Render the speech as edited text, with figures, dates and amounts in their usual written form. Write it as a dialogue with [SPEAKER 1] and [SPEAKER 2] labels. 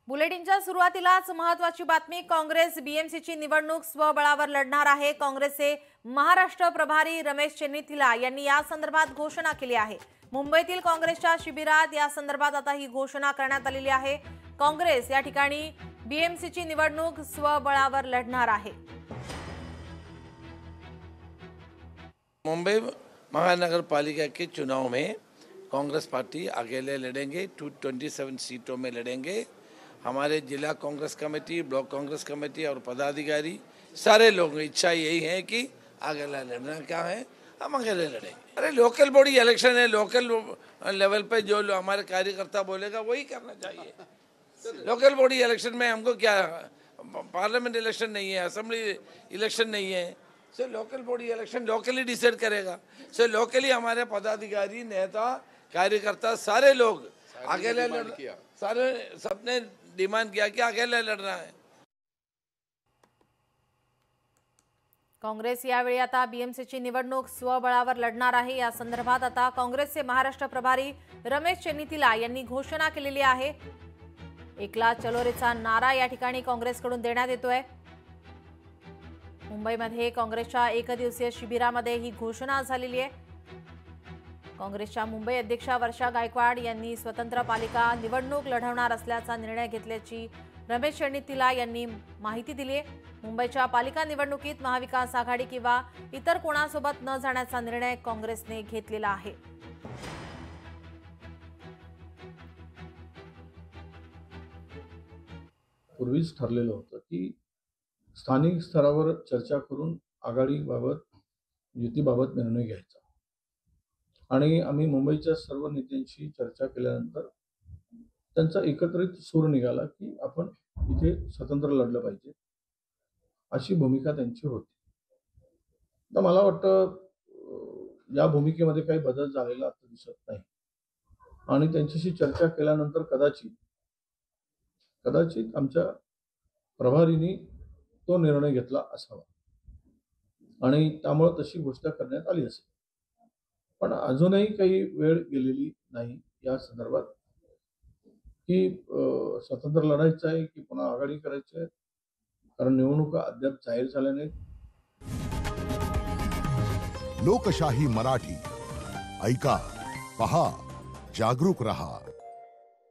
[SPEAKER 1] बुलेटिनच्या सुरुवातीलाच महत्त्वाची बातमी। काँग्रेस बीएमसीची निवडणूक स्वबळावर लढणार आहे। काँग्रेसचे महाराष्ट्र प्रभारी रमेश चेन्निथीला यांनी या संदर्भात घोषणा केली आहे। मुंबईतील काँग्रेसच्या शिबिरात या संदर्भात आता ही घोषणा करण्यात आलेली आहे। काँग्रेस या ठिकाणी बीएमसीची निवडणूक स्वबळावर लढणार आहे।
[SPEAKER 2] मुंबई महानगर पालिका के चुनाव में कांग्रेस पार्टी अकेले लड़ेंगे। 227 सीटों में लड़ेंगे। हमारे जिला Congress committee, block Congress committee और पदाधिकारी सारे लोगों की इच्छा यही है कि अकेला लड़ना क्या है, हम अकेले लड़ेंगे। अरे लोकल बॉडी इलेक्शन है, लोकल लेवल पे जो हमारे कार्यकर्ता बोलेगा वही करना चाहिए। लोकल बॉडी इलेक्शन में हमको क्या, पार्लियामेंट इलेक्शन नहीं है, असेंबली इलेक्शन नहीं है, so local body election locally decide करेगा। सो लोकली हमारे पदाधिकारी, नेता, कार्यकर्ता सारे लोग अकेले सारे सबने डिमांड किया कि अकेले लड़ना है।
[SPEAKER 1] काँग्रेस यावेळी आता बीएमसीची निवडणूक स्वबळावर लढणार आहे। या संदर्भात आता काँग्रेसचे महाराष्ट्र प्रभारी रमेश चेन्निथीला यांनी घोषणा केलेली आहे। एकला चलोरेचा नारा या ठिकाणी काँग्रेसकडून देण्यात येतोय। मुंबईमध्ये काँग्रेसच्या एकदिवसीय शिबिरामध्ये ही घोषणा झालेली आहे। काँग्रेसच्या मुंबई अध्यक्षा वर्षा गायकवाड यांनी स्वतंत्र पालिका निवडणूक लढवणार असल्याचा निर्णय घेतल्याची रमेश चेन्निथीला यांनी माहिती दिली आहे। मुंबईच्या पालिका निवडणुकीत महाविकास आघाडी किंवा इतर कोणासोबत न जाण्याचा निर्णय काँग्रेसने घेतलेला आहे।
[SPEAKER 3] पूर्वीच ठरलेलं होतं की स्थानिक स्तरावर चर्चा करून आघाडीबाबत, युतीबाबत निर्णय घ्यायचा आणि आम्ही मुंबईच्या सर्व नेत्यांशी चर्चा केल्यानंतर त्यांचा एकत्रित सूर निघाला की आपण इथे स्वतंत्र लढलं पाहिजे, अशी भूमिका त्यांची होती। तर मला वाटतं या भूमिकेमध्ये काही बदल झालेला आता दिसत नाही आणि त्यांच्याशी चर्चा केल्यानंतर कदाचित आमच्या प्रभारीने तो निर्णय घेतला असावा आणि त्यामुळे तशी घोषणा करण्यात आली असेल। पण अजूनही काही वेळ गेलेली नाही या संदर्भात की स्वतंत्र लढायचं आहे की पुन्हा आघाडी करायची आहे, कारण निवडणुका अद्याप जाहीर झाल्या नाहीत।
[SPEAKER 4] लोकशाही मराठी ऐका, पहा, जागरूक रहा।